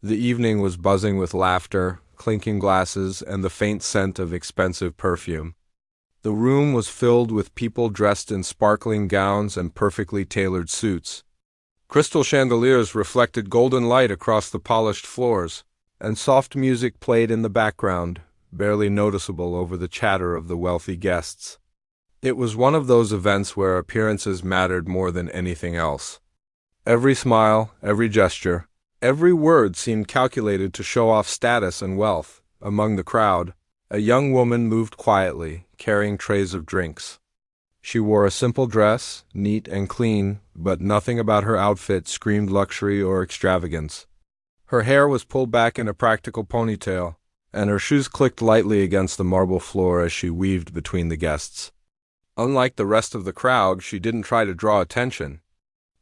The evening was buzzing with laughter, clinking glasses, and the faint scent of expensive perfume. The room was filled with people dressed in sparkling gowns and perfectly tailored suits. Crystal chandeliers reflected golden light across the polished floors, and soft music played in the background, barely noticeable over the chatter of the wealthy guests. It was one of those events where appearances mattered more than anything else. Every smile, every gesture, every word seemed calculated to show off status and wealth. Among the crowd, a young woman moved quietly, carrying trays of drinks. She wore a simple dress, neat and clean, but nothing about her outfit screamed luxury or extravagance. Her hair was pulled back in a practical ponytail, and her shoes clicked lightly against the marble floor as she weaved between the guests. Unlike the rest of the crowd, she didn't try to draw attention.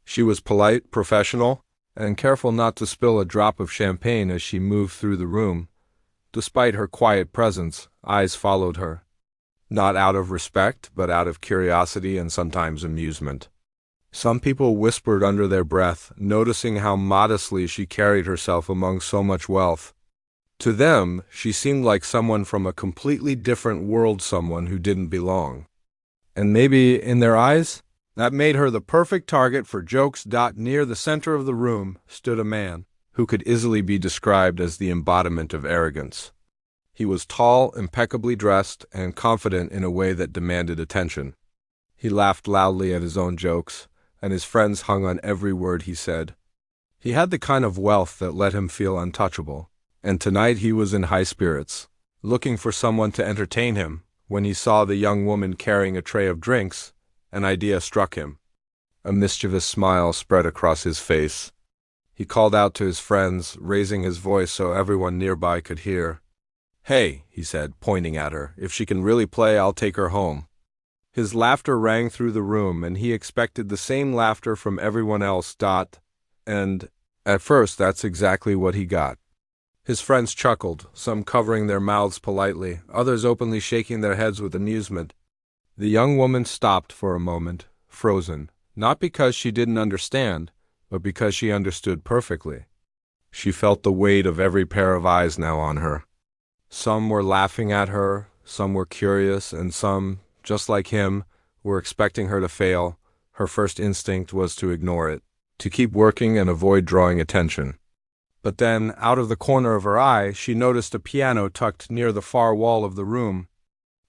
She was polite, professional, and careful not to spill a drop of champagne as she moved through the room. Despite her quiet presence, eyes followed her. Not out of respect, but out of curiosity and sometimes amusement. Some people whispered under their breath, noticing how modestly she carried herself among so much wealth. To them, she seemed like someone from a completely different world, someone who didn't belong. And maybe, in their eyes, that made her the perfect target for jokes. Near the center of the room stood a man who could easily be described as the embodiment of arrogance. He was tall, impeccably dressed, and confident in a way that demanded attention. He laughed loudly at his own jokes, and his friends hung on every word he said. He had the kind of wealth that let him feel untouchable, and tonight he was in high spirits, looking for someone to entertain him. When he saw the young woman carrying a tray of drinks, an idea struck him. A mischievous smile spread across his face. He called out to his friends, raising his voice so everyone nearby could hear. "Hey," he said, pointing at her, "if she can really play, I'll take her home." His laughter rang through the room, and he expected the same laughter from everyone else. And, at first, that's exactly what he got. His friends chuckled, some covering their mouths politely, others openly shaking their heads with amusement. The young woman stopped for a moment, frozen, not because she didn't understand, but because she understood perfectly. She felt the weight of every pair of eyes now on her. Some were laughing at her, some were curious, and some, just like him, were expecting her to fail. Her first instinct was to ignore it, to keep working and avoid drawing attention. But then, out of the corner of her eye, she noticed a piano tucked near the far wall of the room.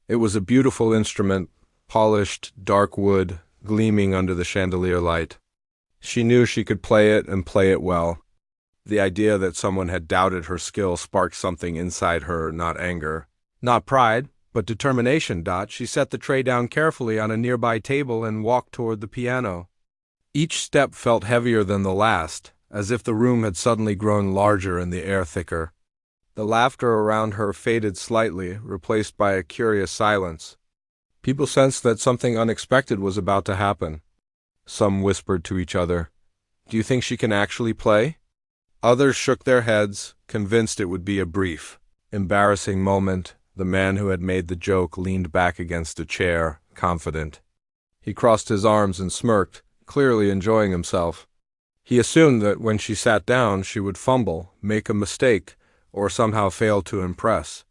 It was a beautiful instrument, polished, dark wood, gleaming under the chandelier light. She knew she could play it and play it well. The idea that someone had doubted her skill sparked something inside her, not anger, not pride, but determination. She set the tray down carefully on a nearby table and walked toward the piano. Each step felt heavier than the last, as if the room had suddenly grown larger and the air thicker. The laughter around her faded slightly, replaced by a curious silence. People sensed that something unexpected was about to happen. Some whispered to each other, "Do you think she can actually play?" Others shook their heads, convinced it would be a brief, embarrassing moment. The man who had made the joke leaned back against a chair, confident. He crossed his arms and smirked, clearly enjoying himself. He assumed that when she sat down, she would fumble, make a mistake, or somehow fail to impress.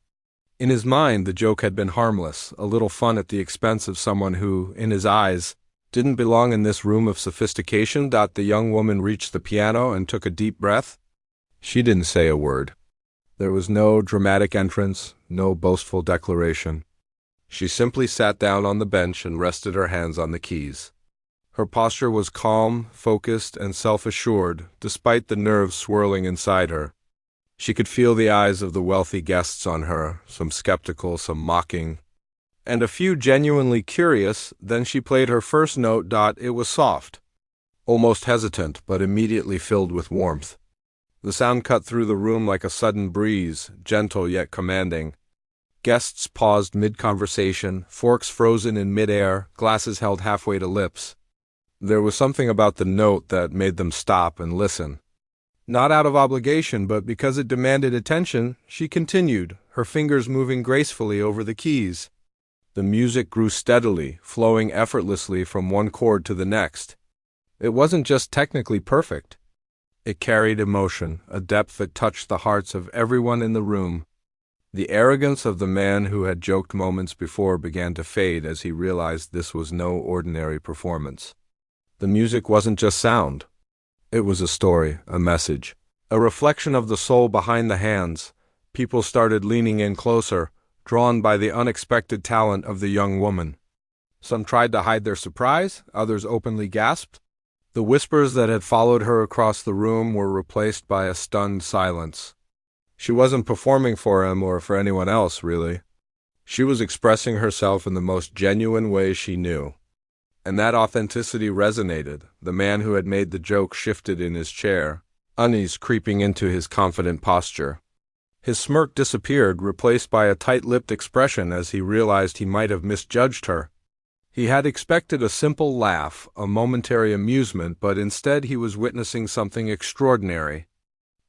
In his mind, the joke had been harmless, a little fun at the expense of someone who, in his eyes, didn't belong in this room of sophistication. The young woman reached the piano and took a deep breath. She didn't say a word. There was no dramatic entrance, no boastful declaration. She simply sat down on the bench and rested her hands on the keys. Her posture was calm, focused, and self-assured, despite the nerves swirling inside her. She could feel the eyes of the wealthy guests on her, some skeptical, some mocking, and a few genuinely curious. Then she played her first note. It was soft, almost hesitant, but immediately filled with warmth. The sound cut through the room like a sudden breeze, gentle yet commanding. Guests paused mid-conversation, forks frozen in mid-air, glasses held halfway to lips. There was something about the note that made them stop and listen. Not out of obligation, but because it demanded attention, she continued, her fingers moving gracefully over the keys. The music grew steadily, flowing effortlessly from one chord to the next. It wasn't just technically perfect. It carried emotion, a depth that touched the hearts of everyone in the room. The arrogance of the man who had joked moments before began to fade as he realized this was no ordinary performance. The music wasn't just sound. It was a story, a message, a reflection of the soul behind the hands. People started leaning in closer, drawn by the unexpected talent of the young woman. Some tried to hide their surprise, others openly gasped. The whispers that had followed her across the room were replaced by a stunned silence. She wasn't performing for him or for anyone else, really. She was expressing herself in the most genuine way she knew. And that authenticity resonated. The man who had made the joke shifted in his chair, unease creeping into his confident posture. His smirk disappeared, replaced by a tight-lipped expression as he realized he might have misjudged her. He had expected a simple laugh, a momentary amusement, but instead he was witnessing something extraordinary.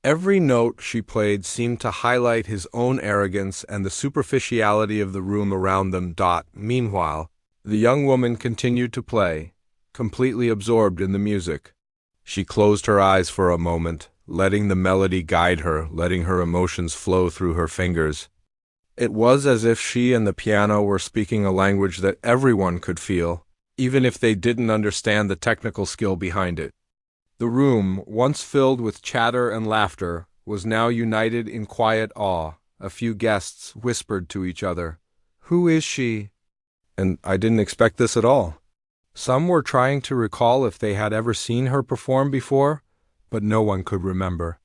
Every note she played seemed to highlight his own arrogance and the superficiality of the room around them. Meanwhile, the young woman continued to play, completely absorbed in the music. She closed her eyes for a moment, letting the melody guide her, letting her emotions flow through her fingers. It was as if she and the piano were speaking a language that everyone could feel, even if they didn't understand the technical skill behind it. The room, once filled with chatter and laughter, was now united in quiet awe. A few guests whispered to each other, "Who is she?" And I didn't expect this at all. Some were trying to recall if they had ever seen her perform before, but no one could remember.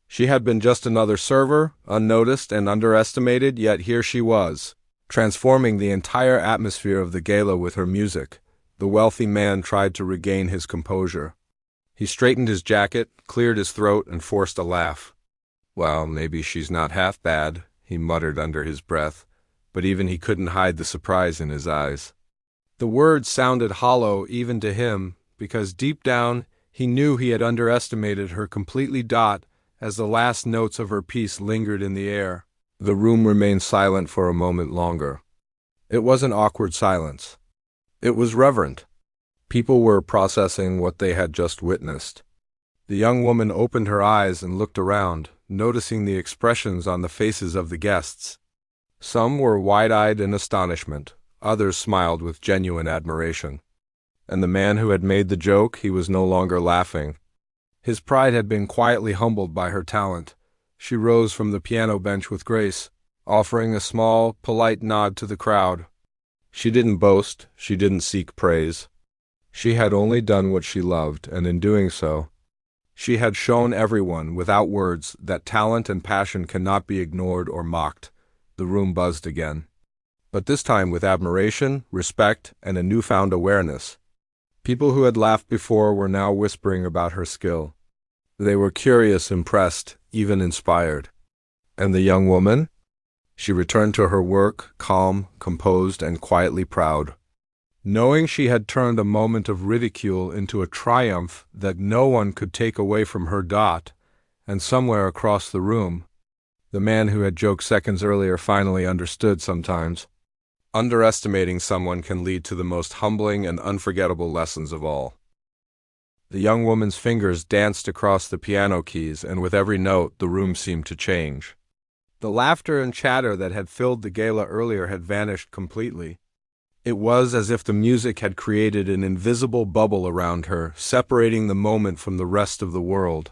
She had been just another server, unnoticed and underestimated, yet here she was, transforming the entire atmosphere of the gala with her music. The wealthy man tried to regain his composure. He straightened his jacket, cleared his throat, and forced a laugh. "Well, maybe she's not half bad," he muttered under his breath, but even he couldn't hide the surprise in his eyes. The words sounded hollow even to him, because deep down he knew he had underestimated her completely. As the last notes of her piece lingered in the air, the room remained silent for a moment longer. It wasn't awkward silence. It was reverent. People were processing what they had just witnessed. The young woman opened her eyes and looked around, noticing the expressions on the faces of the guests. Some were wide-eyed in astonishment, others smiled with genuine admiration. And the man who had made the joke, he was no longer laughing. His pride had been quietly humbled by her talent. She rose from the piano bench with grace, offering a small, polite nod to the crowd. She didn't boast, she didn't seek praise. She had only done what she loved, and in doing so, she had shown everyone, without words, that talent and passion cannot be ignored or mocked. The room buzzed again. But this time with admiration, respect, and a newfound awareness. People who had laughed before were now whispering about her skill. They were curious, impressed, even inspired. And the young woman? She returned to her work, calm, composed, and quietly proud, knowing she had turned a moment of ridicule into a triumph that no one could take away from her. And somewhere across the room, the man who had joked seconds earlier finally understood. Sometimes underestimating someone can lead to the most humbling and unforgettable lessons of all. The young woman's fingers danced across the piano keys, and with every note, the room seemed to change. The laughter and chatter that had filled the gala earlier had vanished completely. It was as if the music had created an invisible bubble around her, separating the moment from the rest of the world.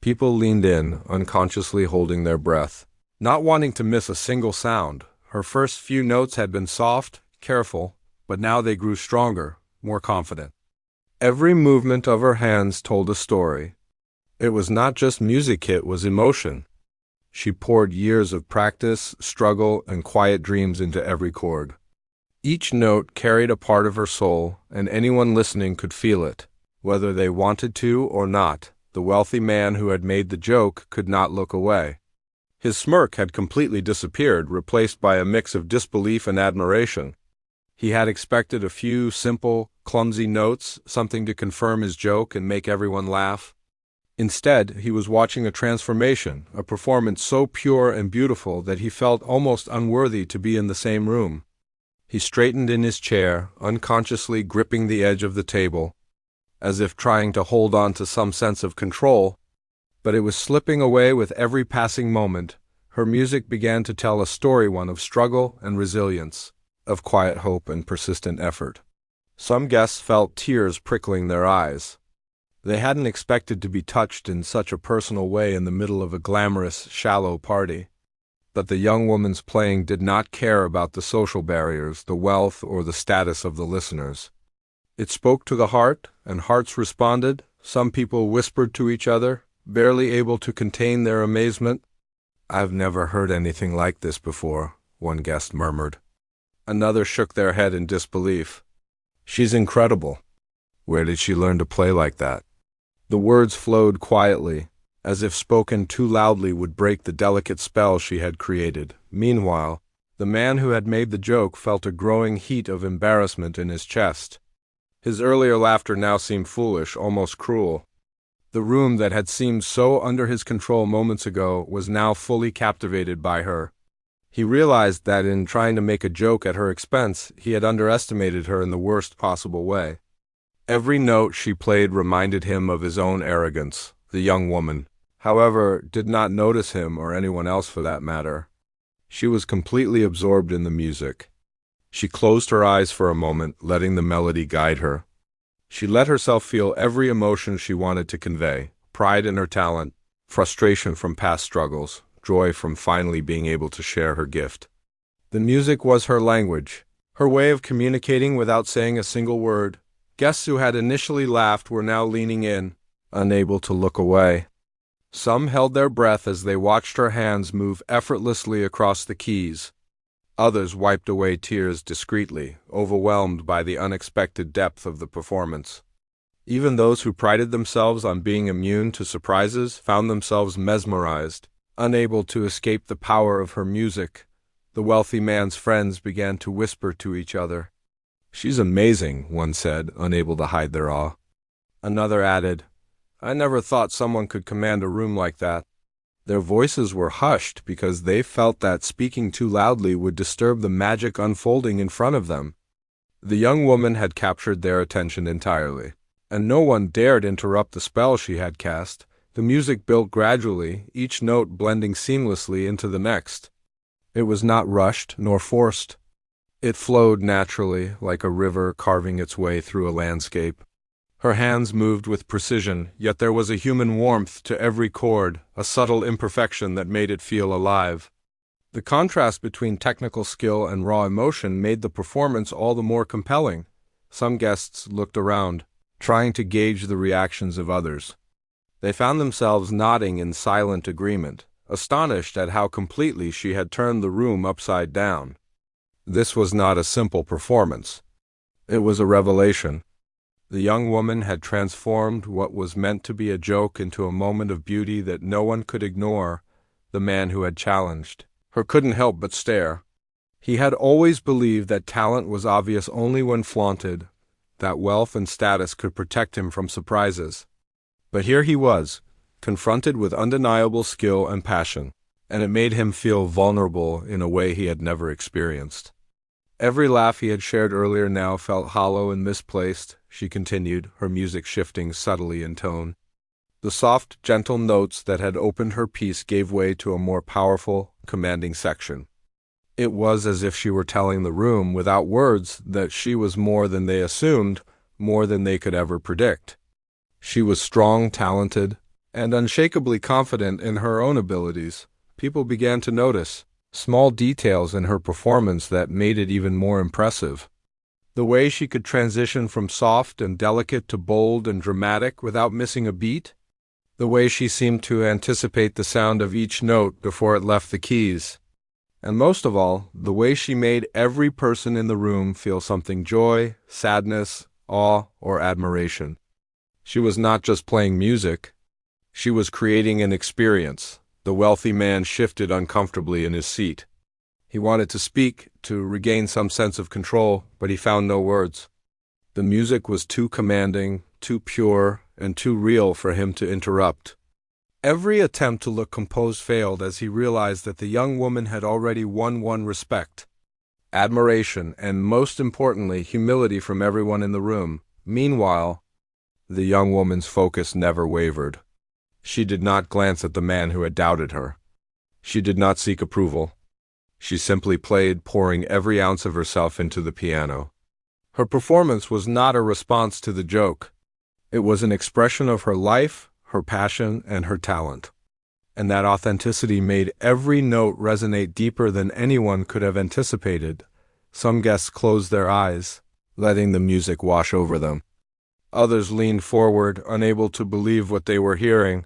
People leaned in, unconsciously holding their breath, not wanting to miss a single sound. Her first few notes had been soft, careful, but now they grew stronger, more confident. Every movement of her hands told a story. It was not just music, it was emotion. She poured years of practice, struggle, and quiet dreams into every chord. Each note carried a part of her soul, and anyone listening could feel it, whether they wanted to or not. The wealthy man who had made the joke could not look away. His smirk had completely disappeared, replaced by a mix of disbelief and admiration. He had expected a few simple, clumsy notes, something to confirm his joke and make everyone laugh. Instead, he was watching a transformation, a performance so pure and beautiful that he felt almost unworthy to be in the same room. He straightened in his chair, unconsciously gripping the edge of the table, as if trying to hold on to some sense of control. But it was slipping away with every passing moment. Her music began to tell a story, one of struggle and resilience, of quiet hope and persistent effort. Some guests felt tears prickling their eyes. They hadn't expected to be touched in such a personal way in the middle of a glamorous, shallow party. But the young woman's playing did not care about the social barriers, the wealth, or the status of the listeners. It spoke to the heart, and hearts responded. Some people whispered to each other, barely able to contain their amazement. "I've never heard anything like this before," one guest murmured. Another shook their head in disbelief. "She's incredible. Where did she learn to play like that?" The words flowed quietly, as if spoken too loudly would break the delicate spell she had created. Meanwhile, the man who had made the joke felt a growing heat of embarrassment in his chest. His earlier laughter now seemed foolish, almost cruel. The room that had seemed so under his control moments ago was now fully captivated by her. He realized that in trying to make a joke at her expense, he had underestimated her in the worst possible way. Every note she played reminded him of his own arrogance. The young woman, however, did not notice him, or anyone else for that matter. She was completely absorbed in the music. She closed her eyes for a moment, letting the melody guide her. She let herself feel every emotion she wanted to convey: pride in her talent, frustration from past struggles, joy from finally being able to share her gift. The music was her language, her way of communicating without saying a single word. Guests who had initially laughed were now leaning in, unable to look away. Some held their breath as they watched her hands move effortlessly across the keys. Others wiped away tears discreetly, overwhelmed by the unexpected depth of the performance. Even those who prided themselves on being immune to surprises found themselves mesmerized, unable to escape the power of her music. The wealthy man's friends began to whisper to each other. "She's amazing," one said, unable to hide their awe. Another added, "I never thought someone could command a room like that." Their voices were hushed because they felt that speaking too loudly would disturb the magic unfolding in front of them. The young woman had captured their attention entirely, and no one dared interrupt the spell she had cast. The music built gradually, each note blending seamlessly into the next. It was not rushed nor forced. It flowed naturally, like a river carving its way through a landscape. Her hands moved with precision, yet there was a human warmth to every chord, a subtle imperfection that made it feel alive. The contrast between technical skill and raw emotion made the performance all the more compelling. Some guests looked around, trying to gauge the reactions of others. They found themselves nodding in silent agreement, astonished at how completely she had turned the room upside down. This was not a simple performance. It was a revelation. The young woman had transformed what was meant to be a joke into a moment of beauty that no one could ignore. The man who had challenged her couldn't help but stare. He had always believed that talent was obvious only when flaunted, that wealth and status could protect him from surprises. But here he was, confronted with undeniable skill and passion, and it made him feel vulnerable in a way he had never experienced. Every laugh he had shared earlier now felt hollow and misplaced, she continued, her music shifting subtly in tone. The soft, gentle notes that had opened her piece gave way to a more powerful, commanding section. It was as if she were telling the room, without words, that she was more than they assumed, more than they could ever predict. She was strong, talented, and unshakably confident in her own abilities. People began to notice small details in her performance that made it even more impressive. The way she could transition from soft and delicate to bold and dramatic without missing a beat. The way she seemed to anticipate the sound of each note before it left the keys. And most of all, the way she made every person in the room feel something: joy, sadness, awe, or admiration. She was not just playing music. She was creating an experience. The wealthy man shifted uncomfortably in his seat. He wanted to speak, to regain some sense of control, but he found no words. The music was too commanding, too pure, and too real for him to interrupt. Every attempt to look composed failed as he realized that the young woman had already won respect, admiration, and most importantly, humility from everyone in the room. Meanwhile, the young woman's focus never wavered. She did not glance at the man who had doubted her. She did not seek approval. She simply played, pouring every ounce of herself into the piano. Her performance was not a response to the joke. It was an expression of her life, her passion, and her talent. And that authenticity made every note resonate deeper than anyone could have anticipated. Some guests closed their eyes, letting the music wash over them. Others leaned forward, unable to believe what they were hearing.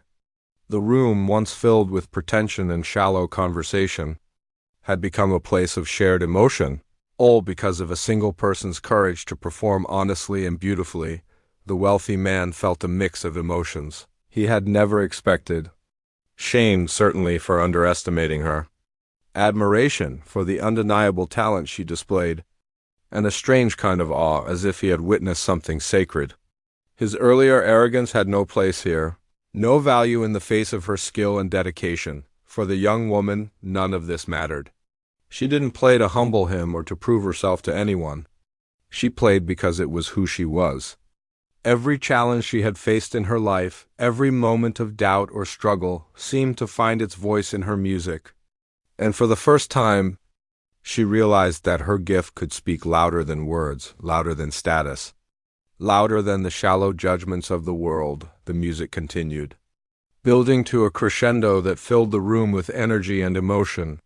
The room, once filled with pretension and shallow conversation, had become a place of shared emotion, all because of a single person's courage to perform honestly and beautifully. The wealthy man felt a mix of emotions he had never expected. Shame, certainly, for underestimating her. Admiration for the undeniable talent she displayed, and a strange kind of awe, as if he had witnessed something sacred. His earlier arrogance had no place here, no value in the face of her skill and dedication. For the young woman, none of this mattered. She didn't play to humble him or to prove herself to anyone. She played because it was who she was. Every challenge she had faced in her life, every moment of doubt or struggle, seemed to find its voice in her music. And for the first time, she realized that her gift could speak louder than words, louder than status, louder than the shallow judgments of the world. The music continued, building to a crescendo that filled the room with energy and emotion.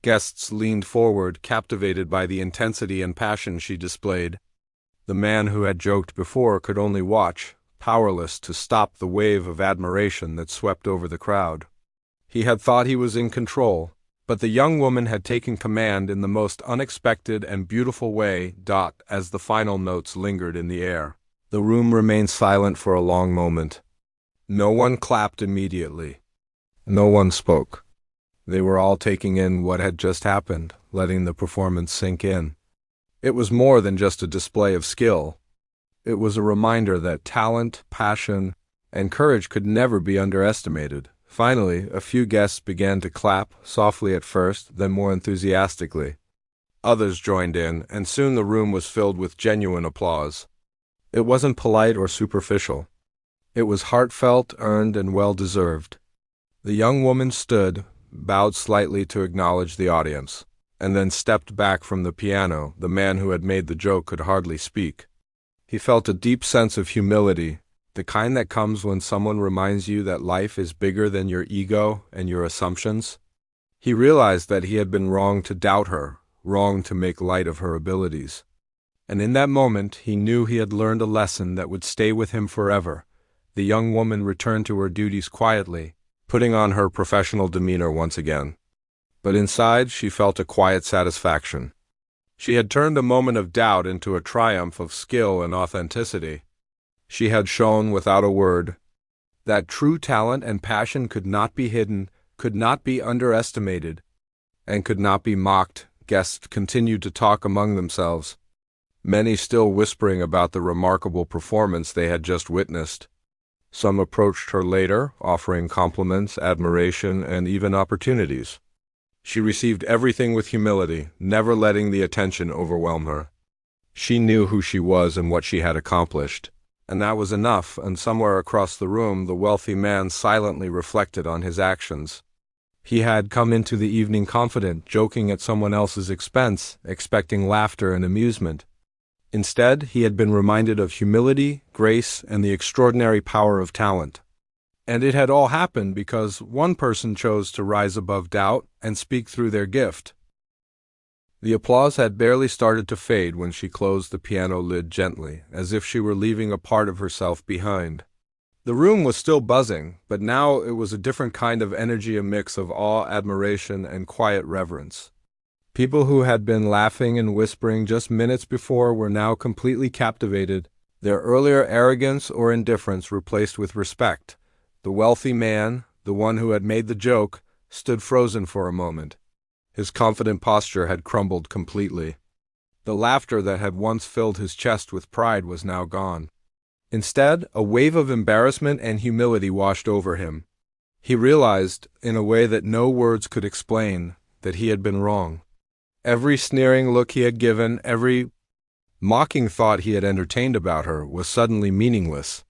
Guests leaned forward, captivated by the intensity and passion she displayed. The man who had joked before could only watch, powerless to stop the wave of admiration that swept over the crowd. He had thought he was in control, but the young woman had taken command in the most unexpected and beautiful way. As the final notes lingered in the air, the room remained silent for a long moment. No one clapped immediately. No one spoke. They were all taking in what had just happened, letting the performance sink in. It was more than just a display of skill. It was a reminder that talent, passion, and courage could never be underestimated. Finally, a few guests began to clap, softly at first, then more enthusiastically. Others joined in, and soon the room was filled with genuine applause. It wasn't polite or superficial. It was heartfelt, earned, and well-deserved. The young woman stood, bowed slightly to acknowledge the audience, and then stepped back from the piano. The man who had made the joke could hardly speak. He felt a deep sense of humility, the kind that comes when someone reminds you that life is bigger than your ego and your assumptions. He realized that he had been wrong to doubt her, wrong to make light of her abilities. And in that moment, he knew he had learned a lesson that would stay with him forever. The young woman returned to her duties quietly, putting on her professional demeanor once again. But inside, she felt a quiet satisfaction. She had turned a moment of doubt into a triumph of skill and authenticity. She had shown without a word that true talent and passion could not be hidden, could not be underestimated, and could not be mocked. Guests continued to talk among themselves, many still whispering about the remarkable performance they had just witnessed. Some approached her later, offering compliments, admiration, and even opportunities. She received everything with humility, never letting the attention overwhelm her. She knew who she was and what she had accomplished, and that was enough. And somewhere across the room, the wealthy man silently reflected on his actions. He had come into the evening confident, joking at someone else's expense, expecting laughter and amusement. Instead, he had been reminded of humility, grace, and the extraordinary power of talent. And it had all happened because one person chose to rise above doubt and speak through their gift. The applause had barely started to fade when she closed the piano lid gently, as if she were leaving a part of herself behind. The room was still buzzing, but now it was a different kind of energy, a mix of awe, admiration, and quiet reverence. People who had been laughing and whispering just minutes before were now completely captivated, their earlier arrogance or indifference replaced with respect. The wealthy man, the one who had made the joke, stood frozen for a moment. His confident posture had crumbled completely. The laughter that had once filled his chest with pride was now gone. Instead, a wave of embarrassment and humility washed over him. He realized, in a way that no words could explain, that he had been wrong. Every sneering look he had given, every mocking thought he had entertained about her was suddenly meaningless.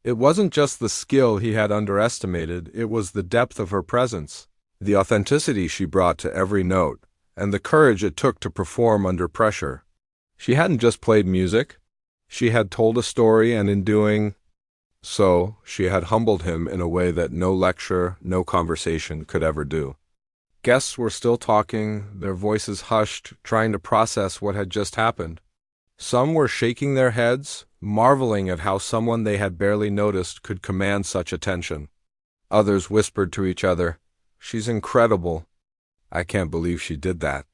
It wasn't just the skill he had underestimated, it was the depth of her presence, the authenticity she brought to every note, and the courage it took to perform under pressure. She hadn't just played music. She had told a story, and in doing so, she had humbled him in a way that no lecture, no conversation could ever do. Guests were still talking, their voices hushed, trying to process what had just happened. Some were shaking their heads, marveling at how someone they had barely noticed could command such attention. Others whispered to each other, "She's incredible. I can't believe she did that."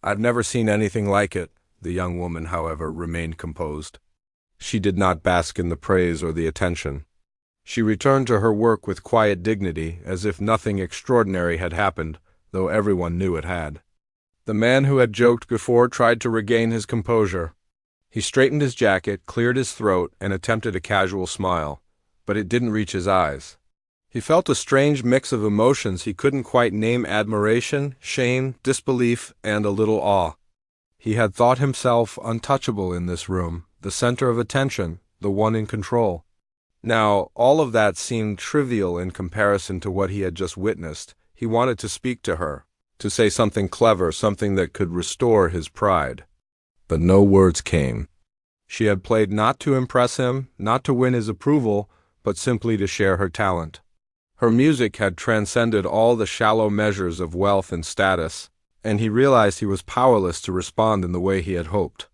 "I've never seen anything like it." The young woman, however, remained composed. She did not bask in the praise or the attention. She returned to her work with quiet dignity, as if nothing extraordinary had happened, though everyone knew it had. The man who had joked before tried to regain his composure. He straightened his jacket, cleared his throat, and attempted a casual smile, but it didn't reach his eyes. He felt a strange mix of emotions he couldn't quite name: admiration, shame, disbelief, and a little awe. He had thought himself untouchable in this room, the center of attention, the one in control. Now, all of that seemed trivial in comparison to what he had just witnessed. He wanted to speak to her, to say something clever, something that could restore his pride. But no words came. She had played not to impress him, not to win his approval, but simply to share her talent. Her music had transcended all the shallow measures of wealth and status, and he realized he was powerless to respond in the way he had hoped.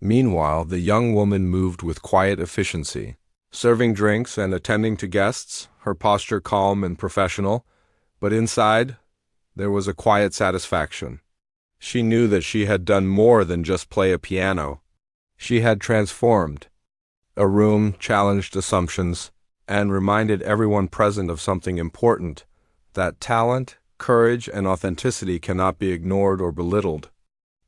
Meanwhile, the young woman moved with quiet efficiency, serving drinks and attending to guests, her posture calm and professional, but inside, there was a quiet satisfaction. She knew that she had done more than just play a piano. She had transformed. A room challenged assumptions and reminded everyone present of something important, that talent, courage, and authenticity cannot be ignored or belittled.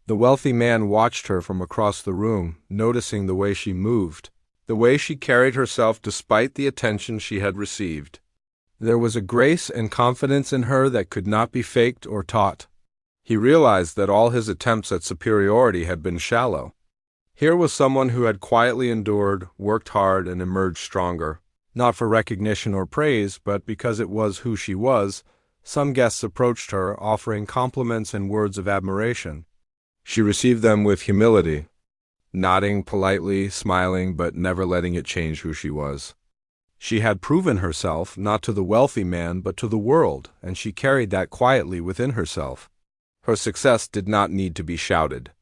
The wealthy man watched her from across the room, noticing the way she moved, the way she carried herself despite the attention she had received. There was a grace and confidence in her that could not be faked or taught. He realized that all his attempts at superiority had been shallow. Here was someone who had quietly endured, worked hard, and emerged stronger. Not for recognition or praise, but because it was who she was. Some guests approached her, offering compliments and words of admiration. She received them with humility, nodding politely, smiling, but never letting it change who she was. She had proven herself, not to the wealthy man, but to the world, and she carried that quietly within herself. Her success did not need to be shouted.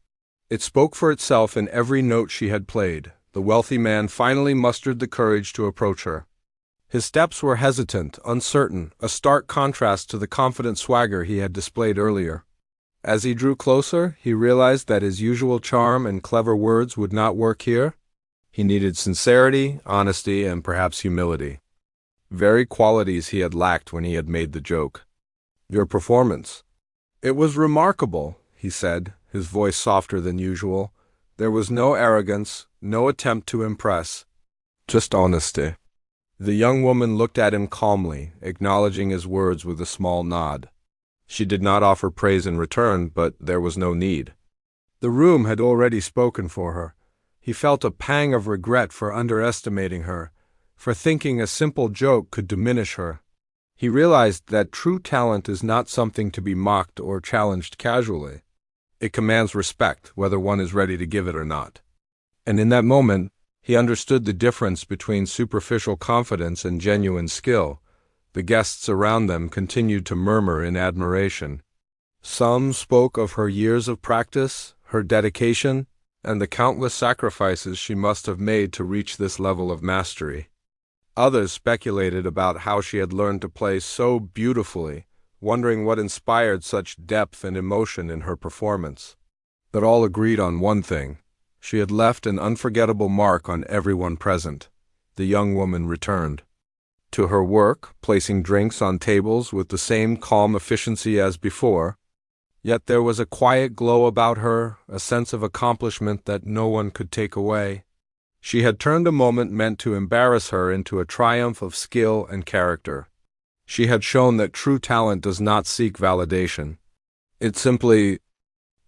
It spoke for itself in every note she had played. The wealthy man finally mustered the courage to approach her. His steps were hesitant, uncertain, a stark contrast to the confident swagger he had displayed earlier. As he drew closer, he realized that his usual charm and clever words would not work here. He needed sincerity, honesty, and perhaps humility. Very qualities he had lacked when he had made the joke. "Your performance." "It was remarkable," he said, his voice softer than usual. There was no arrogance, no attempt to impress, just honesty. The young woman looked at him calmly, acknowledging his words with a small nod. She did not offer praise in return, but there was no need. The room had already spoken for her. He felt a pang of regret for underestimating her, for thinking a simple joke could diminish her. He realized that true talent is not something to be mocked or challenged casually. It commands respect, whether one is ready to give it or not. And in that moment, he understood the difference between superficial confidence and genuine skill. The guests around them continued to murmur in admiration. Some spoke of her years of practice, her dedication, and the countless sacrifices she must have made to reach this level of mastery. Others speculated about how she had learned to play so beautifully, wondering what inspired such depth and emotion in her performance. But all agreed on one thing: she had left an unforgettable mark on everyone present. The young woman returned to her work, placing drinks on tables with the same calm efficiency as before. Yet there was a quiet glow about her, a sense of accomplishment that no one could take away. She had turned a moment meant to embarrass her into a triumph of skill and character. She had shown that true talent does not seek validation. It simply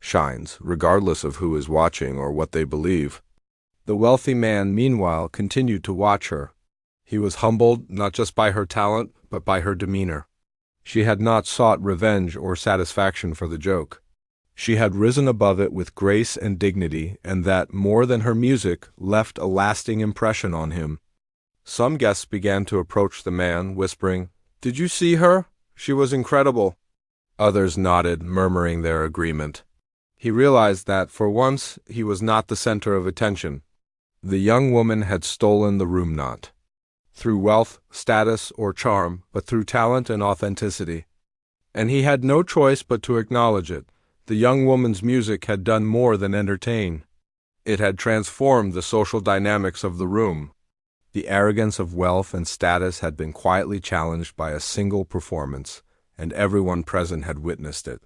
shines, regardless of who is watching or what they believe. The wealthy man, meanwhile, continued to watch her. He was humbled not just by her talent, but by her demeanor. She had not sought revenge or satisfaction for the joke. She had risen above it with grace and dignity, and that, more than her music, left a lasting impression on him. Some guests began to approach the man, whispering, "Did you see her? She was incredible." Others nodded, murmuring their agreement. He realized that, for once, he was not the center of attention. The young woman had stolen the room not through wealth, status, or charm, but through talent and authenticity. And he had no choice but to acknowledge it. The young woman's music had done more than entertain. It had transformed the social dynamics of the room. The arrogance of wealth and status had been quietly challenged by a single performance, and everyone present had witnessed it.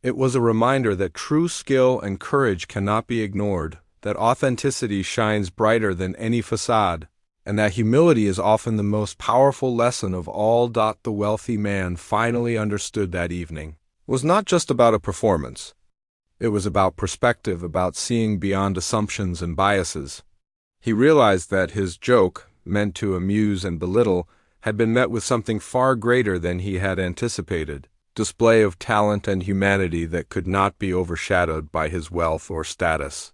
It was a reminder that true skill and courage cannot be ignored, that authenticity shines brighter than any facade, and that humility is often the most powerful lesson of all. The wealthy man finally understood that evening was not just about a performance. It was about perspective, about seeing beyond assumptions and biases. He realized that his joke, meant to amuse and belittle, had been met with something far greater than he had anticipated, display of talent and humanity that could not be overshadowed by his wealth or status.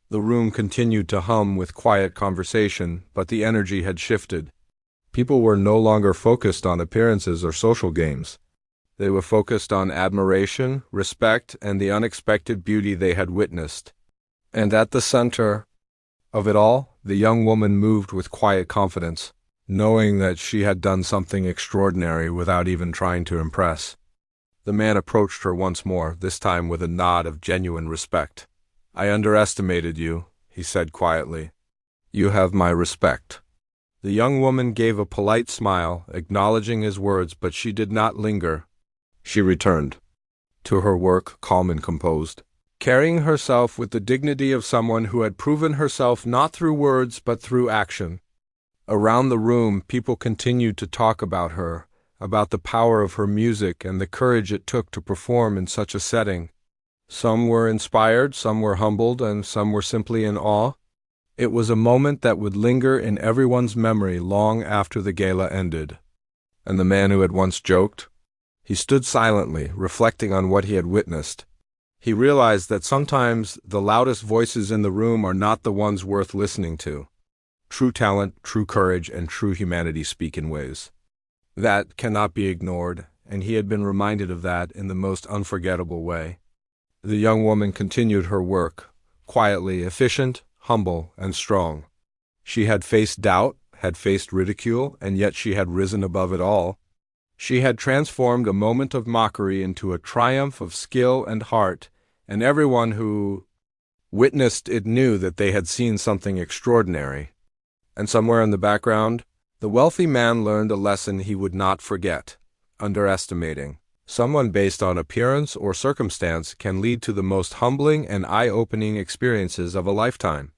The room continued to hum with quiet conversation, but the energy had shifted. People were no longer focused on appearances or social games. They were focused on admiration, respect, and the unexpected beauty they had witnessed. And at the center of it all, the young woman moved with quiet confidence, knowing that she had done something extraordinary without even trying to impress. The man approached her once more, this time with a nod of genuine respect. "I underestimated you," he said quietly. "You have my respect." The young woman gave a polite smile, acknowledging his words, but she did not linger. She returned to her work, calm and composed, carrying herself with the dignity of someone who had proven herself not through words but through action. Around the room, people continued to talk about her, about the power of her music and the courage it took to perform in such a setting. Some were inspired, some were humbled, and some were simply in awe. It was a moment that would linger in everyone's memory long after the gala ended. And the man who had once joked? He stood silently, reflecting on what he had witnessed. He realized that sometimes the loudest voices in the room are not the ones worth listening to. True talent, true courage, and true humanity speak in ways that cannot be ignored, and he had been reminded of that in the most unforgettable way. The young woman continued her work, quietly efficient, humble, and strong. She had faced doubt, had faced ridicule, and yet she had risen above it all. She had transformed a moment of mockery into a triumph of skill and heart, and everyone who witnessed it knew that they had seen something extraordinary. And somewhere in the background, the wealthy man learned a lesson he would not forget. Underestimating someone based on appearance or circumstance can lead to the most humbling and eye-opening experiences of a lifetime.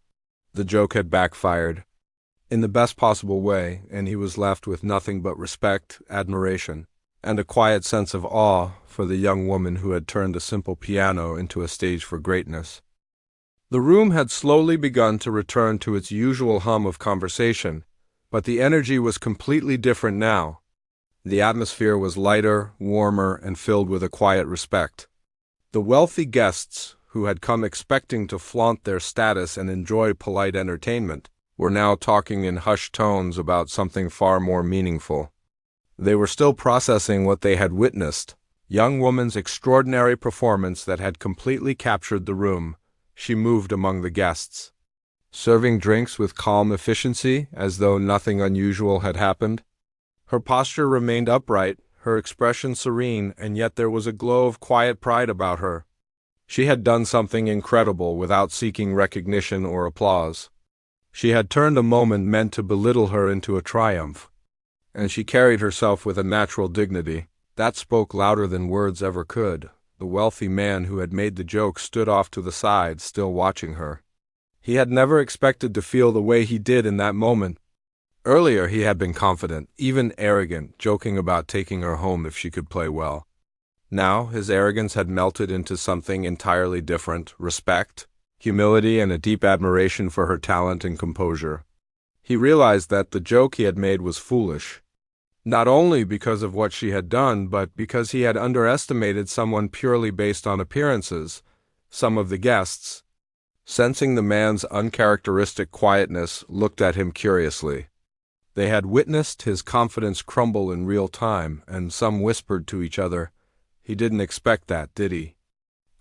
The joke had backfired in the best possible way, and he was left with nothing but respect, admiration, and a quiet sense of awe for the young woman who had turned a simple piano into a stage for greatness. The room had slowly begun to return to its usual hum of conversation, but the energy was completely different now. The atmosphere was lighter, warmer, and filled with a quiet respect. The wealthy guests, who had come expecting to flaunt their status and enjoy polite entertainment, were now talking in hushed tones about something far more meaningful. They were still processing what they had witnessed, young woman's extraordinary performance that had completely captured the room. She moved among the guests, serving drinks with calm efficiency, as though nothing unusual had happened. Her posture remained upright, her expression serene, and yet there was a glow of quiet pride about her. She had done something incredible without seeking recognition or applause. She had turned a moment meant to belittle her into a triumph, and she carried herself with a natural dignity that spoke louder than words ever could. The wealthy man who had made the joke stood off to the side, still watching her. He had never expected to feel the way he did in that moment. Earlier he had been confident, even arrogant, joking about taking her home if she could play well. Now his arrogance had melted into something entirely different: respect, humility, and a deep admiration for her talent and composure. He realized that the joke he had made was foolish, not only because of what she had done, but because he had underestimated someone purely based on appearances. Some of the guests, sensing the man's uncharacteristic quietness, looked at him curiously. They had witnessed his confidence crumble in real time, and some whispered to each other, "He didn't expect that, did he?"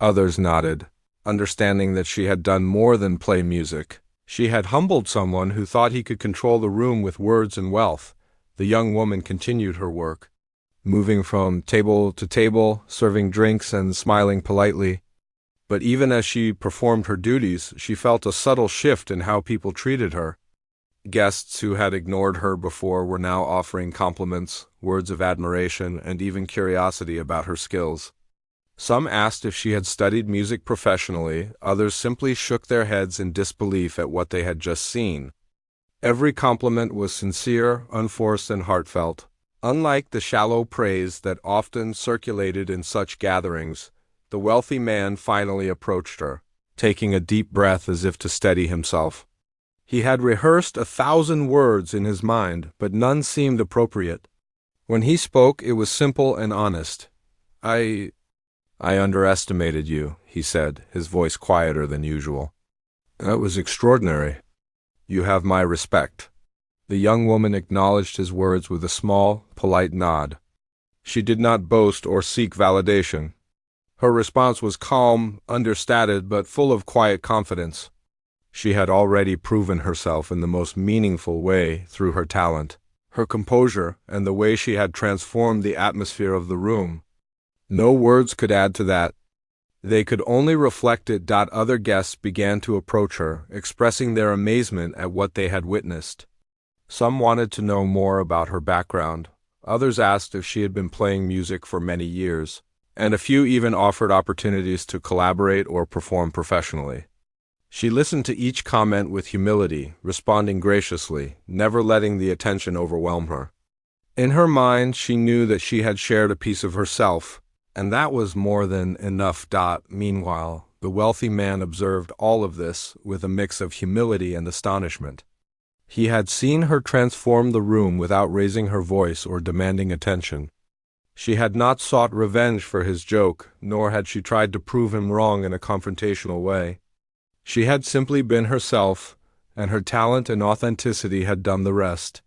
Others nodded, understanding that she had done more than play music. She had humbled someone who thought he could control the room with words and wealth. The young woman continued her work, moving from table to table, serving drinks and smiling politely. But even as she performed her duties, she felt a subtle shift in how people treated her. Guests who had ignored her before were now offering compliments, words of admiration, and even curiosity about her skills. Some asked if she had studied music professionally, others simply shook their heads in disbelief at what they had just seen. Every compliment was sincere, unforced, and heartfelt. Unlike the shallow praise that often circulated in such gatherings, the wealthy man finally approached her, taking a deep breath as if to steady himself. He had rehearsed 1,000 words in his mind, but none seemed appropriate. When he spoke, it was simple and honest. I underestimated you," he said, his voice quieter than usual. "That was extraordinary. You have my respect." The young woman acknowledged his words with a small, polite nod. She did not boast or seek validation. Her response was calm, understated, but full of quiet confidence. She had already proven herself in the most meaningful way through her talent, her composure, and the way she had transformed the atmosphere of the room. No words could add to that. They could only reflect it. Other guests began to approach her, expressing their amazement at what they had witnessed. Some wanted to know more about her background. Others asked if she had been playing music for many years, and a few even offered opportunities to collaborate or perform professionally. She listened to each comment with humility, responding graciously, never letting the attention overwhelm her. In her mind, she knew that she had shared a piece of herself, and that was more than enough. Meanwhile, the wealthy man observed all of this with a mix of humility and astonishment. He had seen her transform the room without raising her voice or demanding attention. She had not sought revenge for his joke, nor had she tried to prove him wrong in a confrontational way. She had simply been herself, and her talent and authenticity had done the rest.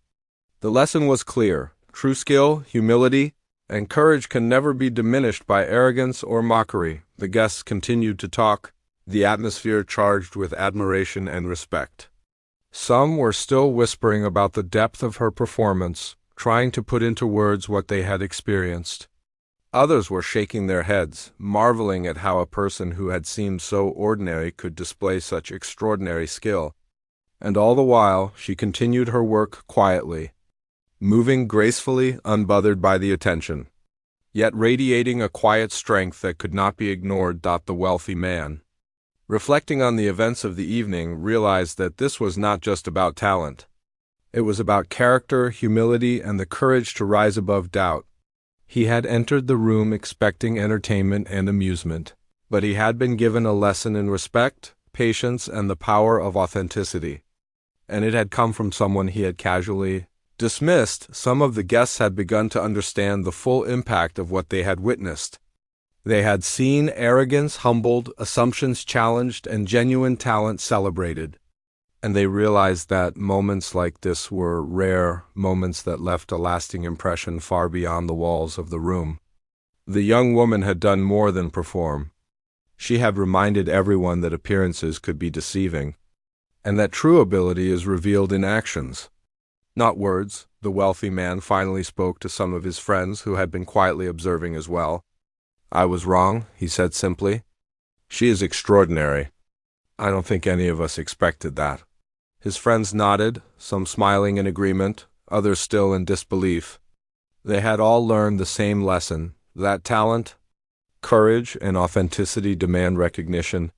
The lesson was clear. True skill, humility, and courage can never be diminished by arrogance or mockery. The guests continued to talk, the atmosphere charged with admiration and respect. Some were still whispering about the depth of her performance, trying to put into words what they had experienced. Others were shaking their heads, marveling at how a person who had seemed so ordinary could display such extraordinary skill. And all the while, she continued her work quietly, moving gracefully, unbothered by the attention, yet radiating a quiet strength that could not be ignored. The wealthy man, reflecting on the events of the evening, realized that this was not just about talent. It was about character, humility, and the courage to rise above doubt. He had entered the room expecting entertainment and amusement, but he had been given a lesson in respect, patience, and the power of authenticity. And it had come from someone he had casually dismissed. Some of the guests had begun to understand the full impact of what they had witnessed. They had seen arrogance humbled, assumptions challenged, and genuine talent celebrated. And they realized that moments like this were rare, moments that left a lasting impression far beyond the walls of the room. The young woman had done more than perform. She had reminded everyone that appearances could be deceiving, and that true ability is revealed in actions, not words. The wealthy man finally spoke to some of his friends who had been quietly observing as well. "I was wrong," he said simply. "She is extraordinary. I don't think any of us expected that." His friends nodded, some smiling in agreement, others still in disbelief. They had all learned the same lesson, that talent, courage, and authenticity demand recognition,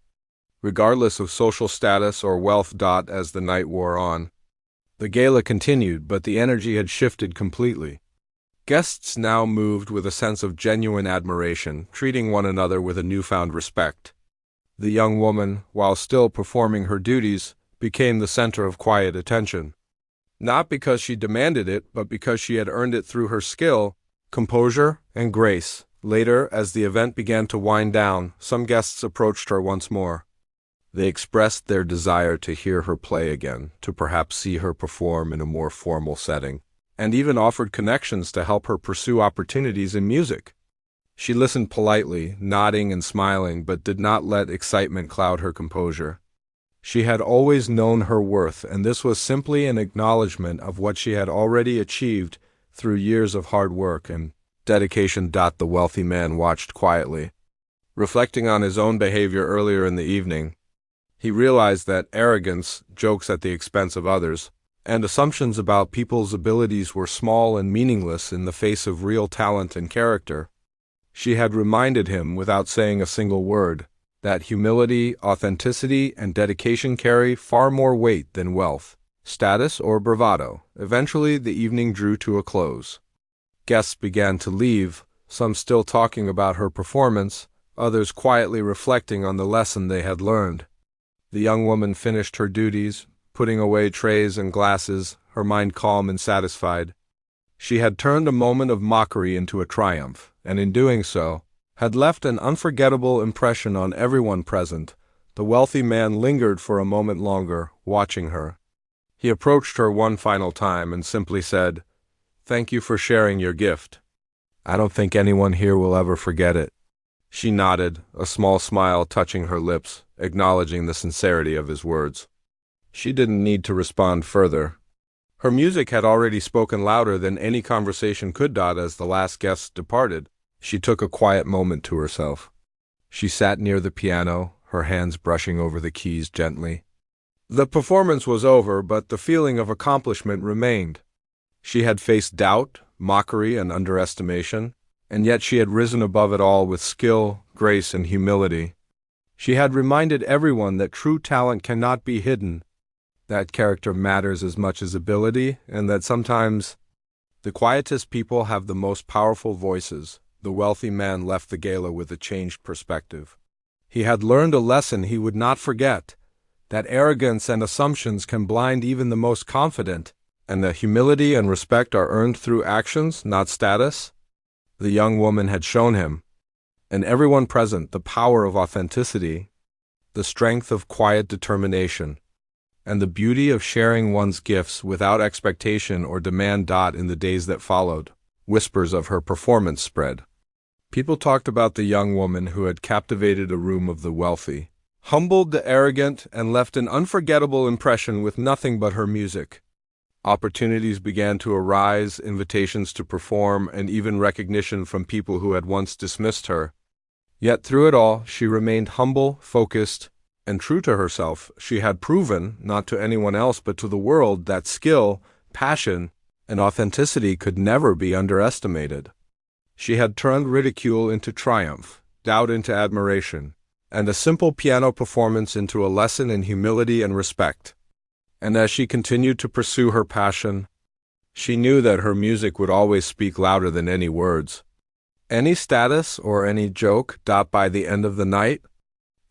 regardless of social status or wealth. As the night wore on, the gala continued, but the energy had shifted completely. Guests now moved with a sense of genuine admiration, treating one another with a newfound respect. The young woman, while still performing her duties, became the center of quiet attention. not because she demanded it, but because she had earned it through her skill, composure, and grace. Later, as the event began to wind down, some guests approached her once more. They expressed their desire to hear her play again, to perhaps see her perform in a more formal setting, and even offered connections to help her pursue opportunities in music. She listened politely, nodding and smiling, but did not let excitement cloud her composure. She had always known her worth, and this was simply an acknowledgement of what she had already achieved through years of hard work and dedication. The wealthy man watched quietly. Reflecting on his own behavior earlier in the evening, he realized that arrogance, jokes at the expense of others, and assumptions about people's abilities were small and meaningless in the face of real talent and character. She had reminded him, without saying a single word, that humility, authenticity, and dedication carry far more weight than wealth, status, or bravado. Eventually, the evening drew to a close. Guests began to leave, some still talking about her performance, others quietly reflecting on the lesson they had learned. The young woman finished her duties, putting away trays and glasses, her mind calm and satisfied. She had turned a moment of mockery into a triumph, and in doing so, had left an unforgettable impression on everyone present. The wealthy man lingered for a moment longer, watching her. He approached her one final time and simply said, "Thank you for sharing your gift. I don't think anyone here will ever forget it." She nodded, a small smile touching her lips, acknowledging the sincerity of his words. She didn't need to respond further. Her music had already spoken louder than any conversation could. As the last guest departed, she took a quiet moment to herself. She sat near the piano, her hands brushing over the keys gently. The performance was over, but the feeling of accomplishment remained. She had faced doubt, mockery, and underestimation, and yet she had risen above it all with skill, grace, and humility. She had reminded everyone that true talent cannot be hidden, that character matters as much as ability, and that sometimes the quietest people have the most powerful voices. The wealthy man left the gala with a changed perspective. He had learned a lesson he would not forget, that arrogance and assumptions can blind even the most confident, and that humility and respect are earned through actions, not status. The young woman had shown him, and everyone present, the power of authenticity, the strength of quiet determination, and the beauty of sharing one's gifts without expectation or demand. In the days that followed, whispers of her performance spread. People talked about the young woman who had captivated a room of the wealthy, humbled the arrogant, and left an unforgettable impression with nothing but her music. Opportunities began to arise, invitations to perform, and even recognition from people who had once dismissed her. Yet through it all, she remained humble, focused, and true to herself. She had proven, not to anyone else but to the world, that skill, passion, and authenticity could never be underestimated. She had turned ridicule into triumph, doubt into admiration, and a simple piano performance into a lesson in humility and respect. And as she continued to pursue her passion, she knew that her music would always speak louder than any words, any status, or any joke. By the end of the night,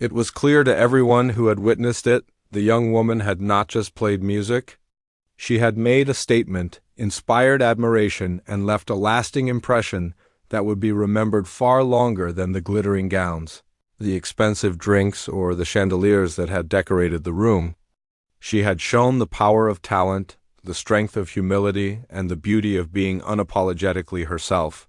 it was clear to everyone who had witnessed it, the young woman had not just played music. She had made a statement, inspired admiration, and left a lasting impression that would be remembered far longer than the glittering gowns, the expensive drinks, or the chandeliers that had decorated the room. She had shown the power of talent, the strength of humility, and the beauty of being unapologetically herself.